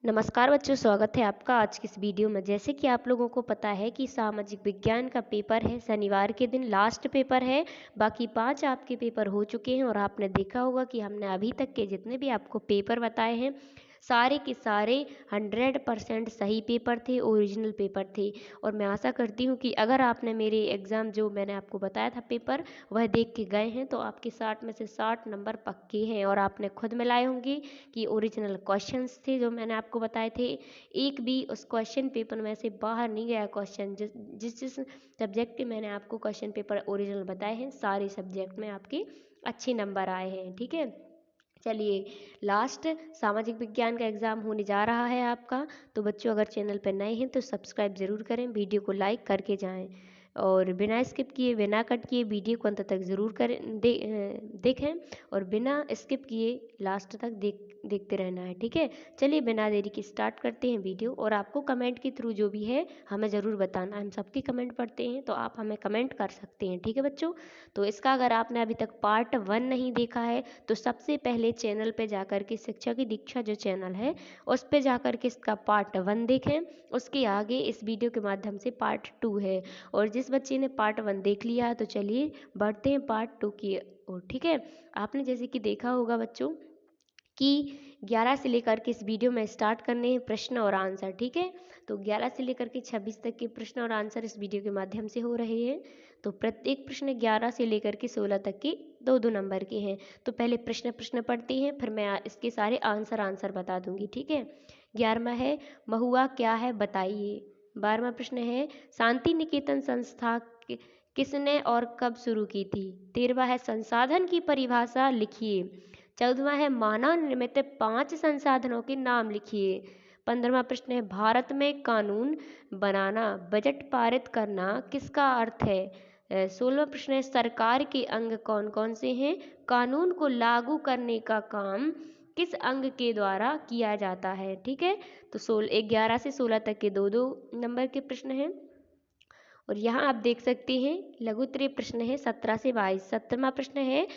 नमस्कार बच्चों, स्वागत है आपका आज की इस वीडियो में। जैसे कि आप लोगों को पता है कि सामाजिक विज्ञान का पेपर है, शनिवार के दिन लास्ट पेपर है। बाकी 5 आपके पेपर हो चुके हैं और आपने देखा होगा कि हमने अभी तक के जितने भी आपको पेपर बताए हैं सारे के सारे 100% सही पेपर थे, ओरिजिनल पेपर थे। और मैं आशा करती हूँ कि अगर आपने मेरे एग्ज़ाम जो मैंने आपको बताया था पेपर वह देख के गए हैं तो आपके 60 में से 60 नंबर पक्के हैं। और आपने खुद मिलाए होंगे कि ओरिजिनल क्वेश्चंस थे जो मैंने आपको बताए थे। एक भी उस क्वेश्चन पेपर में से बाहर नहीं गया क्वेश्चन। जिस जिस सब्जेक्ट के मैंने आपको क्वेश्चन पेपर ओरिजिनल बताए हैं सारे सब्जेक्ट में आपके अच्छे नंबर आए हैं। ठीक है, चलिए लास्ट सामाजिक विज्ञान का एग्ज़ाम होने जा रहा है आपका। तो बच्चों अगर चैनल पर नए हैं तो सब्सक्राइब ज़रूर करें, वीडियो को लाइक करके जाएं और बिना स्किप किए बिना कट किए वीडियो को अंत तक ज़रूर देखें और बिना स्किप किए लास्ट तक देखते रहना है। ठीक है, चलिए बिना देरी के स्टार्ट करते हैं वीडियो। और आपको कमेंट के थ्रू जो भी है हमें ज़रूर बताना, हम सबके कमेंट पढ़ते हैं तो आप हमें कमेंट कर सकते हैं। ठीक है बच्चों, तो इसका अगर आपने अभी तक पार्ट 1 नहीं देखा है तो सबसे पहले चैनल पे जाकर के शिक्षा की दीक्षा जो चैनल है उस पे जाकर के इसका पार्ट 1 देखें। उसके आगे इस वीडियो के माध्यम से पार्ट 2 है। और जिस बच्चे ने पार्ट 1 देख लिया है तो चलिए बढ़ते हैं पार्ट 2 की ओर। ठीक है, आपने जैसे कि देखा होगा बच्चों कि 11 से लेकर के इस वीडियो में स्टार्ट करने हैं प्रश्न और आंसर। ठीक है, तो 11 से लेकर के 26 तक के प्रश्न और आंसर इस वीडियो के माध्यम से हो रहे हैं। तो प्रत्येक प्रश्न 11 से लेकर के 16 तक के 2-2 नंबर के हैं। तो पहले प्रश्न पढ़ते हैं, फिर मैं इसके सारे आंसर बता दूंगी। ठीक है, 11वां है महुआ क्या है बताइए। 12वां प्रश्न है शांति निकेतन संस्था किसने और कब शुरू की थी। 13वां है संसाधन की परिभाषा लिखिए। 14वां है मानव निर्मित 5 संसाधनों के नाम लिखिए। 15वां प्रश्न है भारत में कानून बनाना बजट पारित करना किसका अर्थ है। 16वां प्रश्न है सरकार के अंग कौन कौन से हैं, कानून को लागू करने का काम किस अंग के द्वारा किया जाता है। ठीक है, तो 11 से 16 तक के 2-2 नंबर के प्रश्न हैं। और यहाँ आप देख सकते हैं लघुत्तरीय प्रश्न है 17 से 22। 17वां प्रश्न है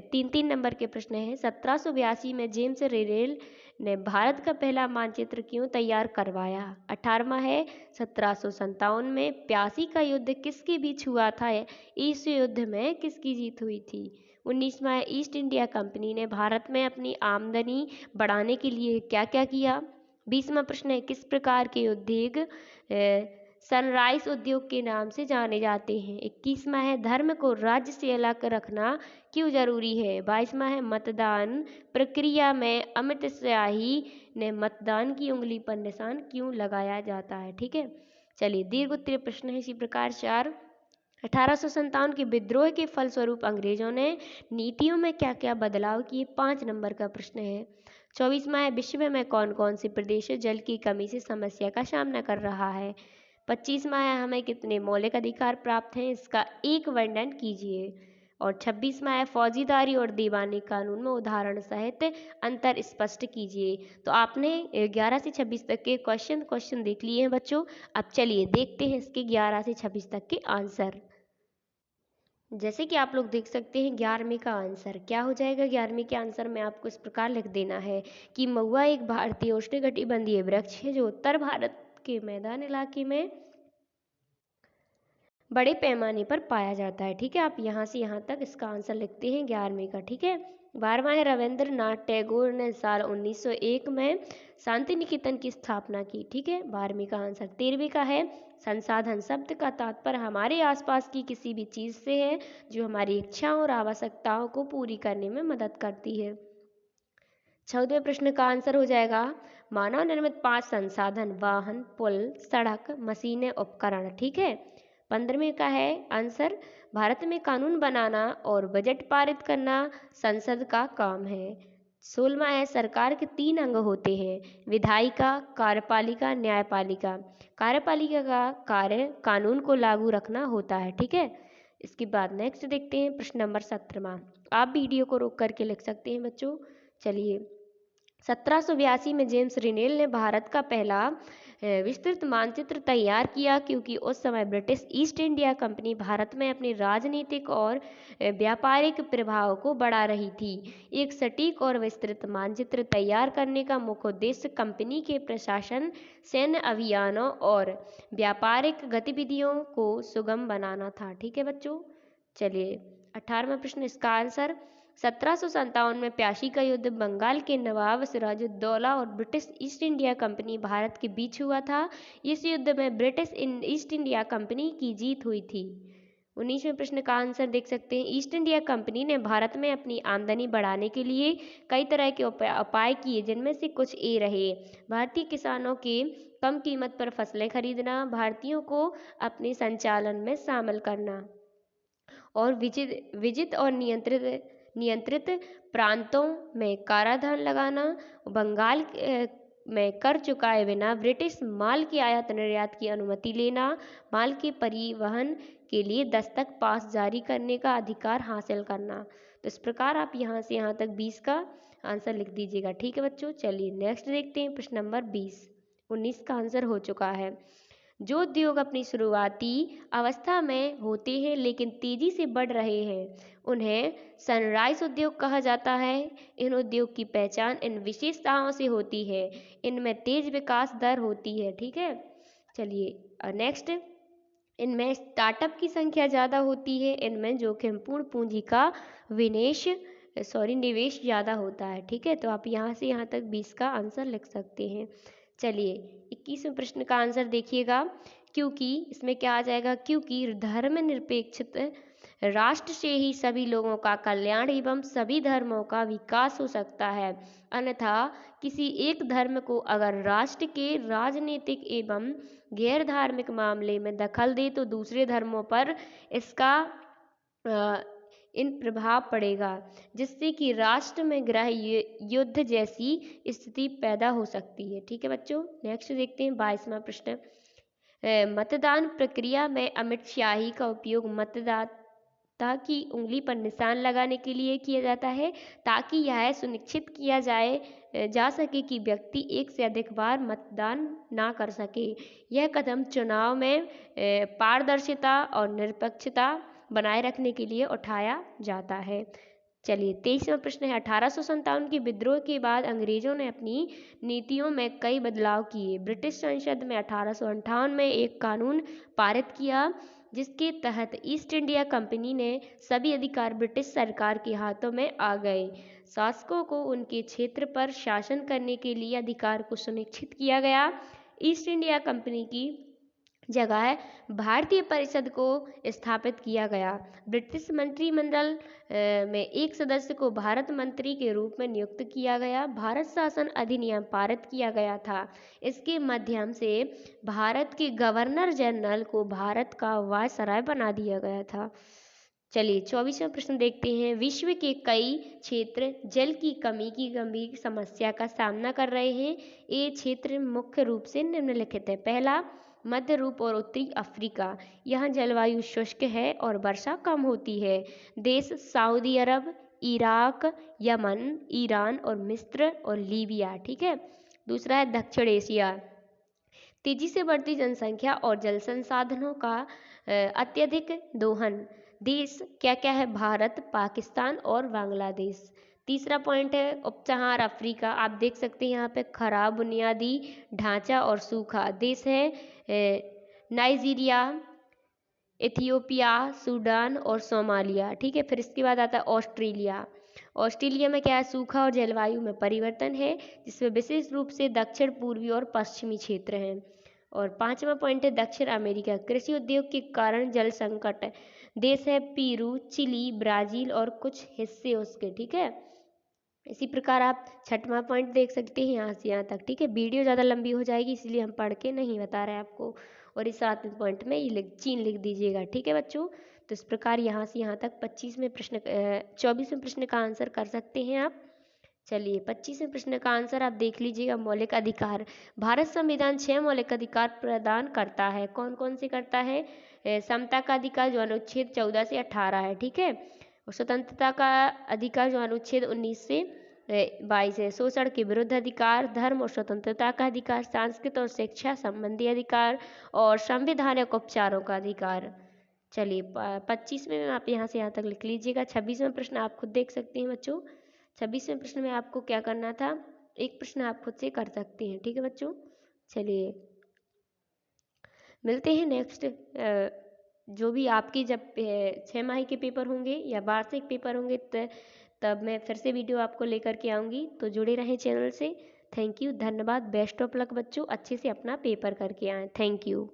3-3 नंबर के प्रश्न है 1782 में जेम्स रेरेल ने भारत का पहला मानचित्र क्यों तैयार करवाया। 18वां है 1757 में प्यासी का युद्ध किसके बीच हुआ था, इस युद्ध में किसकी जीत हुई थी। 19वां है ईस्ट इंडिया कंपनी ने भारत में अपनी आमदनी बढ़ाने के लिए क्या क्या किया। 20वां प्रश्न है किस प्रकार के उद्योग सनराइज उद्योग के नाम से जाने जाते हैं। 21वां है धर्म को राज्य से अलग रखना क्यों जरूरी है। 22वां है मतदान प्रक्रिया में अमित स्याही ने मतदान की उंगली पर निशान क्यों लगाया जाता है। ठीक है, चलिए दीर्घ उत्तरीय प्रश्न है इसी प्रकार 4। 1857 के विद्रोह के फलस्वरूप अंग्रेजों ने नीतियों में क्या क्या बदलाव किए, 5 नंबर का प्रश्न है। 24वां है विश्व में कौन कौन से प्रदेश जल की कमी से समस्या का सामना कर रहा है। 25वां है हमें कितने मौलिक अधिकार प्राप्त हैं, इसका एक वर्णन कीजिए। और 26वां है फौजीदारी और दीवानी कानून में उदाहरण सहित अंतर स्पष्ट कीजिए। तो आपने 11 से 26 तक के क्वेश्चन देख लिए हैं बच्चों। अब चलिए देखते हैं इसके 11 से 26 तक के आंसर। जैसे कि आप लोग देख सकते हैं 11वीं का आंसर क्या हो जाएगा। 11वीं के आंसर में आपको इस प्रकार लिख देना है कि महुआ एक भारतीय उष्णकटिबंधीय वृक्ष है जो उत्तर भारत के मैदान इलाके में बड़े पैमाने पर पाया जाता है। ठीक है, आप यहाँ से यहाँ तक इसका आंसर लिखते हैं 11वीं का। ठीक है, 12वां है रविंद्रनाथ टैगोर ने साल 1901 में शांति निकेतन की स्थापना की। ठीक है, 12वीं का आंसर। 13वीं का है संसाधन शब्द का तात्पर्य हमारे आसपास की किसी भी चीज़ से है जो हमारी इच्छाओं और आवश्यकताओं को पूरी करने में मदद करती है। 14वें प्रश्न का आंसर हो जाएगा मानव निर्मित 5 संसाधन वाहन पुल सड़क मशीनें उपकरण। ठीक है, 15वें का है आंसर भारत में कानून बनाना और बजट पारित करना संसद का काम है। 16वां है सरकार के 3 अंग होते हैं विधायिका कार्यपालिका न्यायपालिका। कार्यपालिका का कार्य कानून को लागू रखना होता है। ठीक है, इसके बाद नेक्स्ट देखते हैं प्रश्न नंबर 17वां। आप वीडियो को रोक करके लिख सकते हैं बच्चों। चलिए 1782 में जेम्स रिनेल ने भारत का पहला विस्तृत मानचित्र तैयार किया, क्योंकि उस समय British east India company Bharat में अपने राजनीतिक और व्यापारिक प्रभाव को बढ़ा रही थी। एक सटीक और विस्तृत मानचित्र तैयार करने का मुख्य उद्देश्य कंपनी के प्रशासन, सैन्य अभियानों और व्यापारिक गतिविधियों को सुगम बनाना था। ठीक है बच्चों, चलिए 18वां प्रश्न, इसका आंसर 1757 में प्यासी का युद्ध बंगाल के नवाब सिराजुद्दौला और British east India company Bharat के बीच हुआ था। इस युद्ध में ब्रिटिश ईस्ट इंडिया कंपनी की जीत हुई थी। 19वें प्रश्न का आंसर देख सकते हैं, ईस्ट इंडिया कंपनी ने भारत में अपनी आमदनी बढ़ाने के लिए कई तरह के उपाय किए, जिनमें से कुछ ये रहे। भारतीय किसानों के कम कीमत पर फसलें खरीदना, भारतीयों को अपने संचालन में शामिल करना और विजित और नियंत्रित प्रांतों में कराधान लगाना, बंगाल में कर चुकाए बिना ब्रिटिश माल की आयात निर्यात की अनुमति लेना, माल के परिवहन के लिए दस्तक पास जारी करने का अधिकार हासिल करना। तो इस प्रकार आप यहाँ से यहाँ तक 20 का आंसर लिख दीजिएगा। ठीक है बच्चों, चलिए नेक्स्ट देखते हैं प्रश्न नंबर 20। 19 का आंसर हो चुका है। जो उद्योग अपनी शुरुआती अवस्था में होते हैं लेकिन तेजी से बढ़ रहे हैं, उन्हें सनराइज उद्योग कहा जाता है। इन उद्योग की पहचान इन विशेषताओं से होती है, इनमें तेज विकास दर होती है। ठीक है, चलिए नेक्स्ट, इनमें स्टार्टअप की संख्या ज़्यादा होती है, इनमें जोखिमपूर्ण पूंजी का निवेश ज़्यादा होता है। ठीक है, तो आप यहाँ से यहाँ तक 20 का आंसर लिख सकते हैं। चलिए 21वें प्रश्न का आंसर देखिएगा, क्योंकि इसमें क्या आ जाएगा, क्योंकि धर्मनिरपेक्ष राष्ट्र से ही सभी लोगों का कल्याण एवं सभी धर्मों का विकास हो सकता है, अन्यथा किसी एक धर्म को अगर राष्ट्र के राजनीतिक एवं गैर धार्मिक मामले में दखल दे तो दूसरे धर्मों पर इसका इन प्रभाव पड़ेगा, जिससे कि राष्ट्र में गृह युद्ध जैसी स्थिति पैदा हो सकती है। ठीक है बच्चों, नेक्स्ट देखते हैं 22वां प्रश्न। मतदान प्रक्रिया में अमिट स्याही का उपयोग मतदाता की उंगली पर निशान लगाने के लिए किया जाता है, ताकि यह सुनिश्चित किया जा सके कि व्यक्ति एक से अधिक बार मतदान ना कर सके। यह कदम चुनाव में पारदर्शिता और निरपक्षता बनाए रखने के लिए उठाया जाता है। चलिए 23वां प्रश्न है, 1857 के विद्रोह के बाद अंग्रेजों ने अपनी नीतियों में कई बदलाव किए। ब्रिटिश संसद में 1858 में एक कानून पारित किया, जिसके तहत ईस्ट इंडिया कंपनी ने सभी अधिकार ब्रिटिश सरकार के हाथों में आ गए। शासकों को उनके क्षेत्र पर शासन करने के लिए अधिकार को सुनिश्चित किया गया। ईस्ट इंडिया कंपनी की जगह भारतीय परिषद को स्थापित किया गया। ब्रिटिश मंत्रिमंडल में एक सदस्य को भारत मंत्री के रूप में नियुक्त किया गया। भारत शासन अधिनियम पारित किया गया था। इसके माध्यम से भारत के गवर्नर जनरल को भारत का वायसराय बना दिया गया था। चलिए 24वां प्रश्न देखते हैं। विश्व के कई क्षेत्र जल की कमी की गंभीर समस्या का सामना कर रहे हैं। ये क्षेत्र मुख्य रूप से निम्नलिखित है। पहला, मध्य रूप और उत्तरी अफ्रीका, यहाँ जलवायु शुष्क है और वर्षा कम होती है। देश सऊदी अरब, इराक, यमन, ईरान और मिस्र और लीबिया। ठीक है। दूसरा है दक्षिण एशिया, तेजी से बढ़ती जनसंख्या और जल संसाधनों का अत्यधिक दोहन। देश क्या क्या है, भारत, पाकिस्तान और बांग्लादेश। तीसरा पॉइंट है उप सहार अफ्रीका, आप देख सकते हैं यहाँ पे खराब बुनियादी ढांचा और सूखा। देश है नाइजीरिया, इथियोपिया, सूडान और सोमालिया। ठीक है। फिर इसके बाद आता है ऑस्ट्रेलिया। ऑस्ट्रेलिया में क्या है, सूखा और जलवायु में परिवर्तन है, जिसमें विशेष रूप से दक्षिण पूर्वी और पश्चिमी क्षेत्र हैं। और पांचवा पॉइंट है दक्षिण अमेरिका, कृषि उद्योग के कारण जल संकट। देश है पेरू, चिली, ब्राजील और कुछ हिस्से उसके। ठीक है। इसी प्रकार आप छठवां पॉइंट देख सकते हैं यहाँ से यहाँ तक। ठीक है। वीडियो ज़्यादा लंबी हो जाएगी, इसलिए हम पढ़ के नहीं बता रहे हैं आपको। और इस 7वें पॉइंट में ये चीन लिख दीजिएगा। ठीक है बच्चों। तो इस प्रकार यहाँ से यहाँ तक 24वें प्रश्न का आंसर कर सकते हैं आप। चलिए 25वें प्रश्न का आंसर आप देख लीजिएगा। मौलिक अधिकार, भारत संविधान 6 मौलिक अधिकार प्रदान करता है। कौन कौन से करता है, समता का अधिकार जो अनुच्छेद 14 से 18 है। ठीक है। और स्वतंत्रता का अधिकार जो अनुच्छेद 19 से 22 है शोषण के विरुद्ध अधिकार, धर्म और स्वतंत्रता का अधिकार, सांस्कृतिक और शिक्षा संबंधी अधिकार और संवैधानिक उपचारों का अधिकार। चलिए 25वें में आप यहाँ से यहाँ तक लिख लीजिएगा। 26वां प्रश्न आप खुद देख सकते हैं बच्चों। 26वें प्रश्न में आपको क्या करना था, एक प्रश्न आप खुद से कर सकते हैं, ठीक है बच्चों। चलिए मिलते हैं नेक्स्ट, जो भी आपकी जब 6 माही के पेपर होंगे या वार्षिक पेपर होंगे तब मैं फिर से वीडियो आपको लेकर के आऊँगी। तो जुड़े रहें चैनल से। थैंक यू, धन्यवाद, बेस्ट ऑफ लक बच्चों, अच्छे से अपना पेपर करके आएँ। Thank you.